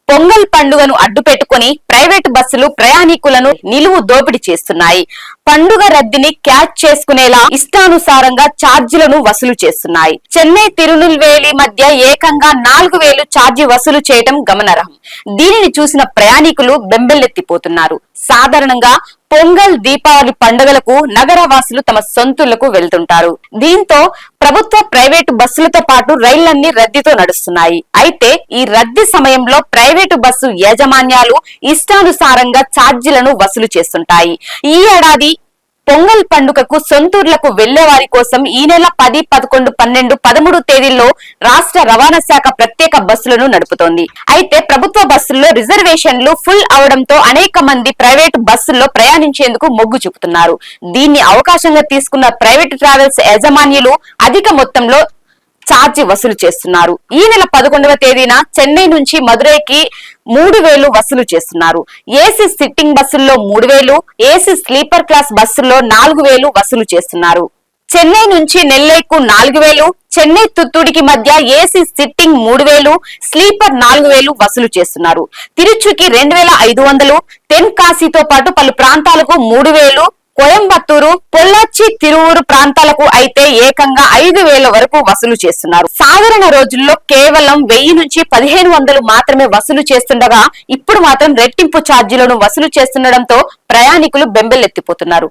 పొంగల్ పండుగను అడ్డుపెట్టుకుని ప్రైవేటు బస్సులు ప్రయాణికులను నిలువు దోపిడీ చేస్తున్నాయి. పండుగ రద్దీని క్యాచ్ చేసుకునేలా ఇష్టానుసారంగా ఛార్జీలను వసూలు చేస్తున్నాయి. చెన్నై తిరునెల్వేలి మధ్య ఏకంగా 4000 ఛార్జీ వసూలు చేయడం గమనార్హం. దీనిని చూసిన ప్రయాణికులు బెంబెలెత్తిపోతున్నారు. సాధారణంగా పొంగల్, దీపావళి పండుగలకు నగరవాసులు తమ సొంతూళ్లకు వెళ్తుంటారు. దీంతో ప్రభుత్వ, ప్రైవేటు బస్సులతో పాటు రైళ్లన్నీ రద్దీతో నడుస్తున్నాయి. అయితే ఈ రద్దీ సమయంలో ప్రైవేటు బస్సు యాజమాన్యాలు ఇష్టానుసారంగా ఛార్జీలను వసూలు చేస్తుంటాయి. ఈ ఏడాది పొంగల్ పండుగకు సొంతూర్లకు వెళ్లే వారి కోసం ఈ నెల 10, 11, 12, 13 తేదీల్లో రాష్ట్ర రవాణా శాఖ ప్రత్యేక బస్సులను నడుపుతోంది. అయితే ప్రభుత్వ బస్సుల్లో రిజర్వేషన్లు ఫుల్ అవడంతో అనేక మంది ప్రైవేటు బస్సుల్లో ప్రయాణించేందుకు మొగ్గు చూపుతున్నారు. దీన్ని అవకాశంగా తీసుకున్న ప్రైవేటు ట్రావెల్స్ యాజమాన్యులు అధిక మొత్తంలో ఛార్జీ వసూలు చేస్తున్నారు. ఈ నెల 11వ తేదీన చెన్నై నుంచి మదురైకి 3000 వసూలు చేస్తున్నారు. ఏసీ సిట్టింగ్ బస్సుల్లో 3000, ఏసీ స్లీపర్ క్లాస్ బస్సుల్లో 4000 వసూలు చేస్తున్నారు. చెన్నై నుంచి నెల్లైకు 4000, చెన్నై తుత్తూడికి మధ్య ఏసీ సిట్టింగ్ 3000, స్లీపర్ 4000 వసూలు చేస్తున్నారు. తిరుచుకి 2500, తెన్కాశీతో పాటు పలు ప్రాంతాలకు 3000, కోయంబత్తూరు, పొల్లాచి, తిరువూరు ప్రాంతాలకు అయితే ఏకంగా 5000 వరకు వసూలు చేస్తున్నారు. సాధారణ రోజుల్లో కేవలం 1000 నుంచి 1500 మాత్రమే వసూలు చేస్తుండగా ఇప్పుడు మాత్రం రెట్టింపు ఛార్జీలను వసూలు చేస్తుండటంతో ప్రయాణికులు బెంబెలెత్తిపోతున్నారు.